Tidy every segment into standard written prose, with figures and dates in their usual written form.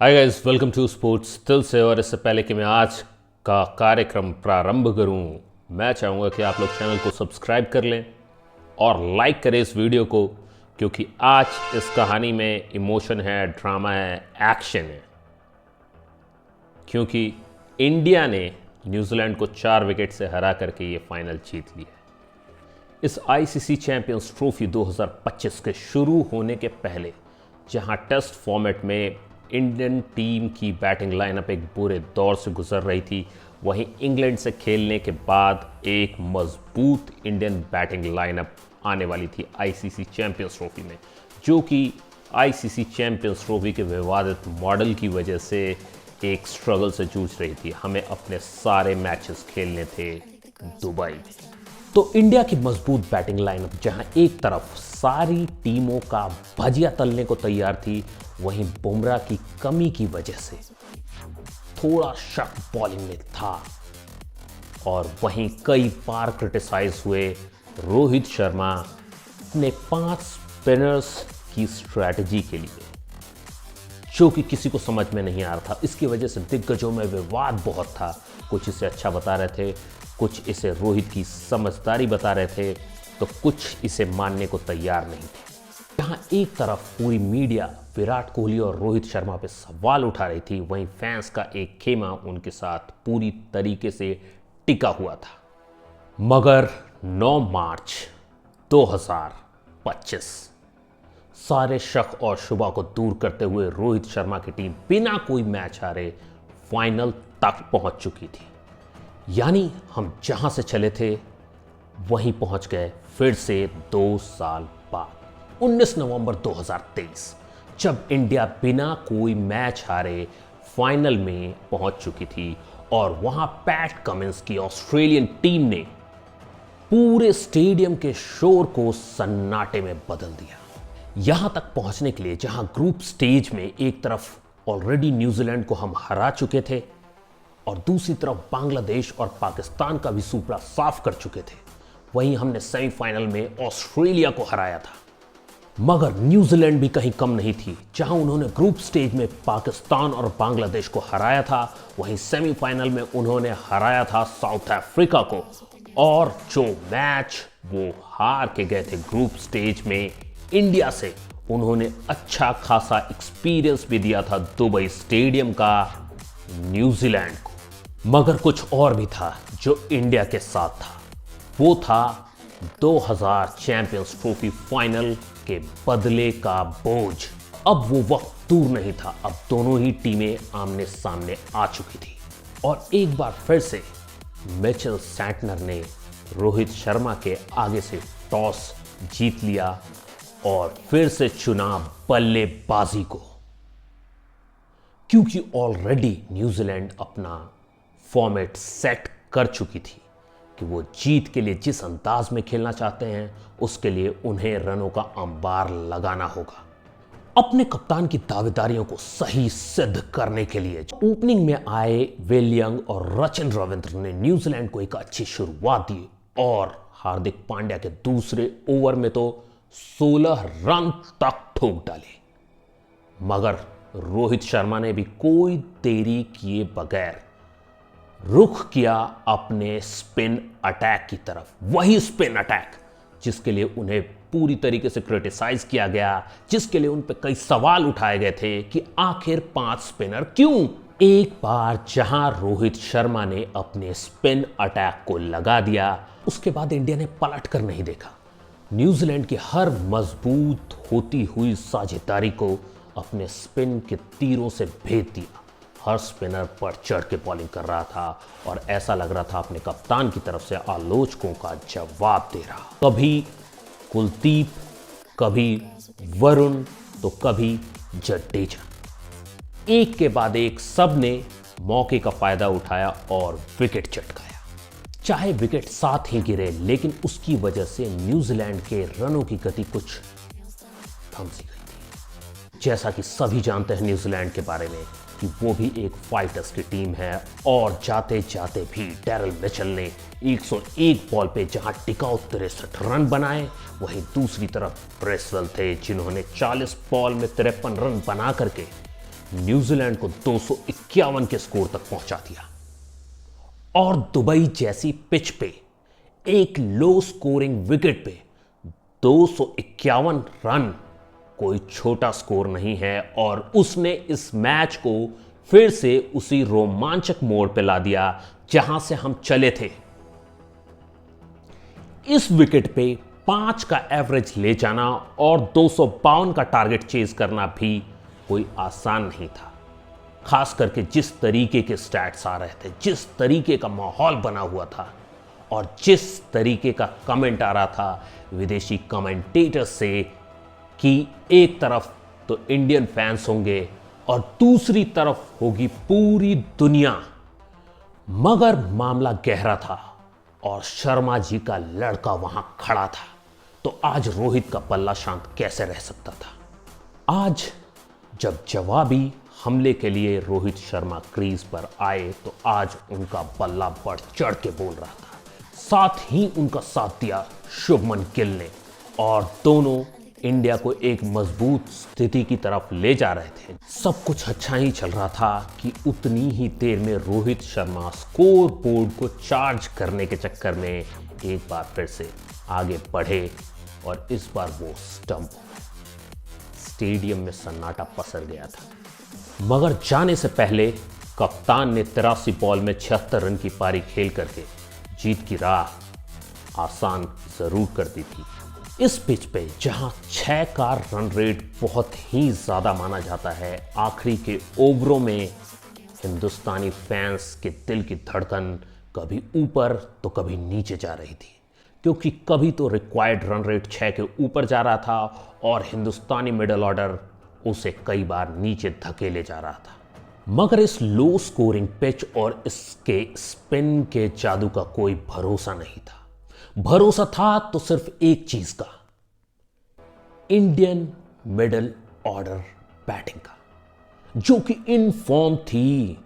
Hi guys, welcome to sports दिल से। और इससे पहले कि मैं आज का कार्यक्रम प्रारंभ करूं, मैं चाहूँगा कि आप लोग चैनल को सब्सक्राइब कर लें और लाइक करें इस वीडियो को, क्योंकि आज इस कहानी में इमोशन है, ड्रामा है, एक्शन है। क्योंकि इंडिया ने न्यूजीलैंड को 4 विकेट से हरा करके ये फाइनल जीत ली है। इस आईसीसी चैंपियंस ट्रॉफी 2025 के शुरू होने के पहले, जहां टेस्ट फॉर्मेट में इंडियन टीम की बैटिंग लाइनअप एक बुरे दौर से गुजर रही थी, वहीं इंग्लैंड से खेलने के बाद एक मजबूत इंडियन बैटिंग लाइनअप आने वाली थी आईसीसी चैंपियंस ट्रॉफी में, जो कि आईसीसी चैंपियंस ट्रॉफी के विवादित मॉडल की वजह से एक स्ट्रगल से जूझ रही थी। हमें अपने सारे मैचेस खेलने थे दुबई में। तो इंडिया की मजबूत बैटिंग लाइनअप जहां एक तरफ सारी टीमों का भजिया तलने को तैयार थी, वहीं बुमराह की कमी की वजह से थोड़ा शक बॉलिंग में था। और वहीं कई बार क्रिटिसाइज हुए रोहित शर्मा अपने 5 स्पिनर्स की स्ट्रैटेजी के लिए, जो कि किसी को समझ में नहीं आ रहा था। इसकी वजह से दिग्गजों में विवाद बहुत था। कुछ इसे अच्छा बता रहे थे, कुछ इसे रोहित की समझदारी बता रहे थे, तो कुछ इसे मानने को तैयार नहीं थे। जहां एक तरफ पूरी मीडिया विराट कोहली और रोहित शर्मा पे सवाल उठा रही थी, वहीं फैंस का एक खेमा उनके साथ पूरी तरीके से टिका हुआ था। मगर 9 मार्च 2025 सारे शक और शुबा को दूर करते हुए रोहित शर्मा की टीम बिना कोई मैच हारे फाइनल तक पहुंच चुकी थी। यानी हम जहां से चले थे वहीं पहुंच गए फिर से 2 साल बाद, 19 नवंबर 2023, जब इंडिया बिना कोई मैच हारे फाइनल में पहुंच चुकी थी। और वहां पैट कमिंस की ऑस्ट्रेलियन टीम ने पूरे स्टेडियम के शोर को सन्नाटे में बदल दिया। यहां तक पहुंचने के लिए जहां ग्रुप स्टेज में एक तरफ ऑलरेडी न्यूजीलैंड को हम हरा चुके थे और दूसरी तरफ बांग्लादेश और पाकिस्तान का भी सुपड़ा साफ कर चुके थे, वहीं हमने सेमीफाइनल में ऑस्ट्रेलिया को हराया था। मगर न्यूजीलैंड भी कहीं कम नहीं थी। जहां उन्होंने ग्रुप स्टेज में पाकिस्तान और बांग्लादेश को हराया था, वहीं सेमीफाइनल में उन्होंने हराया था साउथ अफ्रीका को। और जो मैच वो हार के गए थे ग्रुप स्टेज में इंडिया से, उन्होंने अच्छा खासा एक्सपीरियंस भी दिया था दुबई स्टेडियम का न्यूजीलैंड को। मगर कुछ और भी था जो इंडिया के साथ था। वो था 2000 चैंपियंस ट्रॉफी फाइनल के बदले का बोझ। अब वो वक्त दूर नहीं था। अब दोनों ही टीमें आमने सामने आ चुकी थी और एक बार फिर से मिचेल सैंटनर ने रोहित शर्मा के आगे से टॉस जीत लिया और फिर से चुना बल्लेबाजी को, क्योंकि ऑलरेडी न्यूजीलैंड अपना फॉर्मेट सेट कर चुकी थी कि वो जीत के लिए जिस अंदाज में खेलना चाहते हैं, उसके लिए उन्हें रनों का अंबार लगाना होगा। अपने कप्तान की दावेदारियों को सही सिद्ध करने के लिए ओपनिंग में आए विल यंग और रचिन रविंद्र ने न्यूजीलैंड को एक अच्छी शुरुआत दी और हार्दिक पांड्या के दूसरे ओवर में तो 16 रन तक ठोक डाले। मगर रोहित शर्मा ने भी कोई देरी किए बगैर रुख किया अपने स्पिन अटैक की तरफ। वही स्पिन अटैक जिसके लिए उन्हें पूरी तरीके से क्रिटिसाइज किया गया, जिसके लिए उन पर कई सवाल उठाए गए थे कि आखिर 5 स्पिनर क्यों। एक बार जहां रोहित शर्मा ने अपने स्पिन अटैक को लगा दिया, उसके बाद इंडिया ने पलट कर नहीं देखा। न्यूजीलैंड की हर मजबूत होती हुई साझेदारी को अपने स्पिन के तीरों से भेद दिया। हर स्पिनर पर चढ़ के बॉलिंग कर रहा था और ऐसा लग रहा था अपने कप्तान की तरफ से आलोचकों का जवाब दे रहा। कभी कुलदीप, कभी वरुण, तो कभी जडेजा। एक के बाद एक सब ने मौके का फायदा उठाया और विकेट चटकाया। चाहे विकेट साथ ही गिरे, लेकिन उसकी वजह से न्यूजीलैंड के रनों की गति कुछ थम सी गई थी। जैसा कि सभी जानते हैं न्यूजीलैंड के बारे में कि वो भी एक फाइटर्स की टीम है। और जाते जाते भी डैरल मिचेल ने 101 बॉल पे जहां टिकाऊ 63 रन बनाए, वहीं दूसरी तरफ ब्रेसवेल थे जिन्होंने 40 बॉल में 53 रन बना करके न्यूजीलैंड को 251 के स्कोर तक पहुंचा दिया। और दुबई जैसी पिच पे एक लो स्कोरिंग विकेट पे 251 रन कोई छोटा स्कोर नहीं है, और उसने इस मैच को फिर से उसी रोमांचक मोड़ पे ला दिया जहां से हम चले थे। इस विकेट पे 5 का एवरेज ले जाना और 252 का टारगेट चेज करना भी कोई आसान नहीं था, खास करके जिस तरीके के स्टैट्स आ रहे थे, जिस तरीके का माहौल बना हुआ था और जिस तरीके का कमेंट आ रहा था विदेशी कमेंटेटर्स से कि एक तरफ तो इंडियन फैंस होंगे और दूसरी तरफ होगी पूरी दुनिया। मगर मामला गहरा था और शर्मा जी का लड़का वहां खड़ा था, तो आज रोहित का पल्ला शांत कैसे रह सकता था। आज जब जवाबी हमले के लिए रोहित शर्मा क्रीज पर आए तो आज उनका पल्ला बढ़ चढ़ के बोल रहा था। साथ ही उनका साथ दिया शुभमन गिल ने, और दोनों इंडिया को एक मजबूत स्थिति की तरफ ले जा रहे थे। सब कुछ अच्छा ही चल रहा था कि उतनी ही देर में रोहित शर्मा स्कोर बोर्ड को चार्ज करने के चक्कर में एक बार फिर से आगे बढ़े और इस बार वो स्टंप हो गए। स्टेडियम में सन्नाटा पसर गया था। मगर जाने से पहले कप्तान ने 83 बॉल में 76 रन की पारी खेल करके जीत की राह आसान जरूर कर दी थी। इस पिच पे जहां 6 का रन रेट बहुत ही ज्यादा माना जाता है, आखिरी के ओवरों में हिंदुस्तानी फैंस के दिल की धड़कन कभी ऊपर तो कभी नीचे जा रही थी, क्योंकि कभी तो रिक्वायर्ड रन रेट 6 के ऊपर जा रहा था और हिंदुस्तानी मिडिल ऑर्डर उसे कई बार नीचे धकेले जा रहा था। मगर इस लो स्कोरिंग पिच और इसके स्पिन के जादू का कोई भरोसा नहीं था। भरोसा था तो सिर्फ एक चीज का, इंडियन मिडिल ऑर्डर बैटिंग का, जो कि इन फॉर्म थी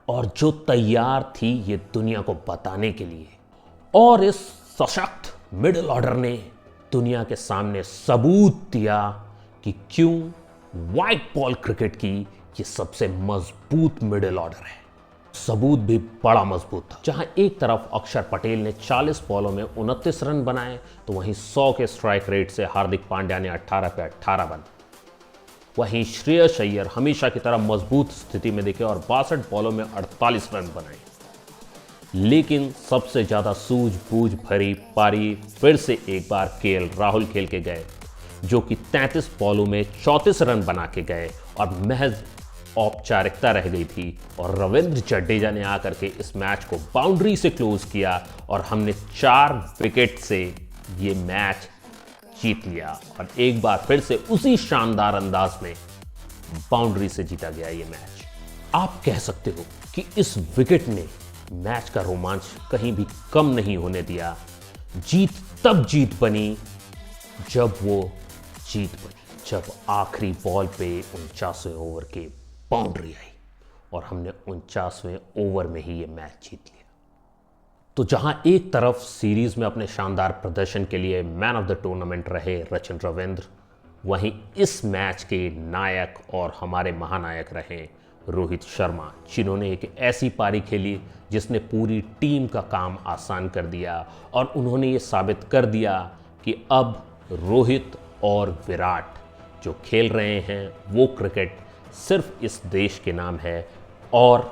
और जो तैयार थी ये दुनिया को बताने के लिए। और इस सशक्त मिडिल ऑर्डर ने दुनिया के सामने सबूत दिया कि क्यों व्हाइट बॉल क्रिकेट की ये सबसे मजबूत मिडिल ऑर्डर है। सबूत भी बड़ा मजबूत था। जहां एक तरफ अक्षर पटेल ने 40 बॉलों में 29 रन बनाए, तो वहीं 100 के स्ट्राइक रेट से हार्दिक पांड्या ने 18 पे 18 बन। वहीं श्रेयस अय्यर हमेशा की तरह मजबूत स्थिति में दिखे और 62 बॉलों में 48 रन बनाए। लेकिन सबसे ज्यादा सूझबूझ भरी पारी फिर से एक बार केएल राहुल खेल के गए, जो कि 33 बॉलों में 34 रन बना के गए और महज औपचारिकता रह गई थी। और रविंद्र जडेजा ने आकर के इस मैच को बाउंड्री से क्लोज किया और हमने 4 विकेट से ये मैच जीत लिया और एक बार फिर से उसी शानदार अंदाज में बाउंड्री से जीता गया ये मैच। आप कह सकते हो कि इस विकेट ने मैच का रोमांच कहीं भी कम नहीं होने दिया। जीत तब जीत बनी जब वो जीत बनी जब आखिरी बॉल पे 49वें ओवर के बाउंड्री आई और हमने 49वें ओवर में ही ये मैच जीत लिया। तो जहां एक तरफ सीरीज में अपने शानदार प्रदर्शन के लिए मैन ऑफ द टूर्नामेंट रहे रचिन रविंद्र, वहीं इस मैच के नायक और हमारे महानायक रहे रोहित शर्मा, जिन्होंने एक ऐसी पारी खेली जिसने पूरी टीम का काम आसान कर दिया। और उन्होंने ये साबित कर दिया कि अब रोहित और विराट जो खेल रहे हैं वो क्रिकेट सिर्फ इस देश के नाम है और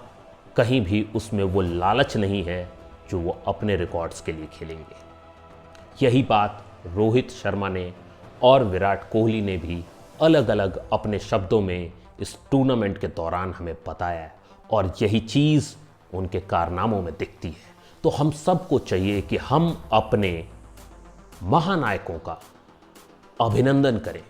कहीं भी उसमें वो लालच नहीं है जो वो अपने रिकॉर्ड्स के लिए खेलेंगे। यही बात रोहित शर्मा ने और विराट कोहली ने भी अलग अलग अपने शब्दों में इस टूर्नामेंट के दौरान हमें बताया और यही चीज़ उनके कारनामों में दिखती है। तो हम सबको चाहिए कि हम अपने महानायकों का अभिनंदन करें।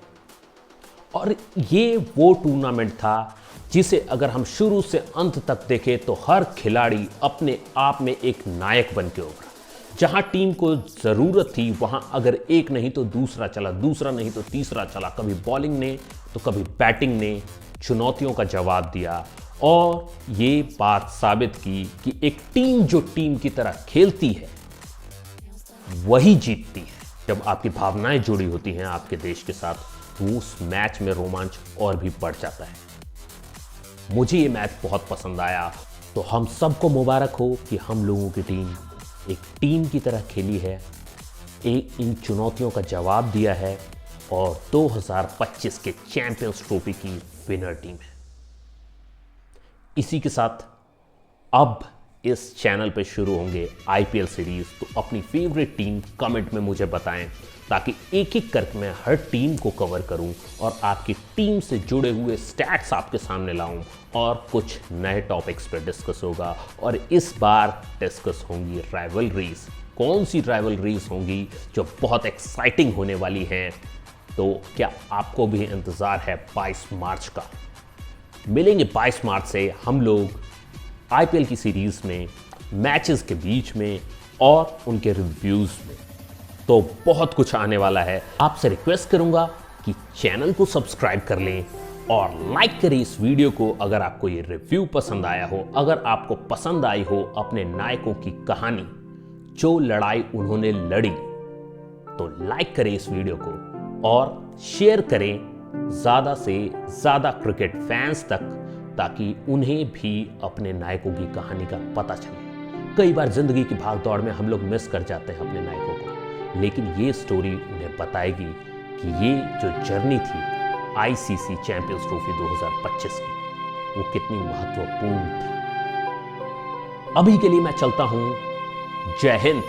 और ये वो टूर्नामेंट था जिसे अगर हम शुरू से अंत तक देखें तो हर खिलाड़ी अपने आप में एक नायक बन के उभरा। जहां टीम को ज़रूरत थी वहां अगर एक नहीं तो दूसरा चला, दूसरा नहीं तो तीसरा चला। कभी बॉलिंग ने तो कभी बैटिंग ने चुनौतियों का जवाब दिया और ये बात साबित की कि एक टीम जो टीम की तरह खेलती है वही जीतती है। जब आपकी भावनाएं जुड़ी होती हैं आपके देश के साथ तो उस मैच में रोमांच और भी बढ़ जाता है। मुझे ये मैच बहुत पसंद आया। तो हम सबको मुबारक हो कि हम लोगों की टीम एक टीम की तरह खेली है, इन चुनौतियों का जवाब दिया है और 2025 के चैंपियंस ट्रॉफी की विनर टीम है। इसी के साथ अब इस चैनल पे शुरू होंगे आईपीएल सीरीज। तो अपनी फेवरेट टीम कमेंट में मुझे बताएं, ताकि एक एक करके मैं हर टीम को कवर करूं और आपकी टीम से जुड़े हुए स्टैट्स आपके सामने लाऊं और कुछ नए टॉपिक्स पे डिस्कस होगा। और इस बार डिस्कस होंगी राइवलरीज। कौन सी राइवलरीज होंगी जो बहुत एक्साइटिंग होने वाली हैं। तो क्या आपको भी इंतज़ार है 22 मार्च का? मिलेंगे 22 मार्च से हम लोग आईपीएल की सीरीज में, मैचेस के बीच में और उनके रिव्यूज में। तो बहुत कुछ आने वाला है। आपसे रिक्वेस्ट करूंगा कि चैनल को सब्सक्राइब कर लें और लाइक करें इस वीडियो को अगर आपको ये रिव्यू पसंद आया हो। अगर आपको पसंद आई हो अपने नायकों की कहानी, जो लड़ाई उन्होंने लड़ी, तो लाइक करें इस वीडियो को और शेयर करें ज़्यादा से ज़्यादा क्रिकेट फैंस तक, ताकि उन्हें भी अपने नायकों की कहानी का पता चले। कई बार जिंदगी की भागदौड़ में हम लोग मिस कर जाते हैं अपने नायकों को, लेकिन ये स्टोरी उन्हें बताएगी कि ये जो जर्नी थी आईसीसी चैंपियंस ट्रॉफी 2025 की, वो कितनी महत्वपूर्ण थी। अभी के लिए मैं चलता हूं। जय हिंद।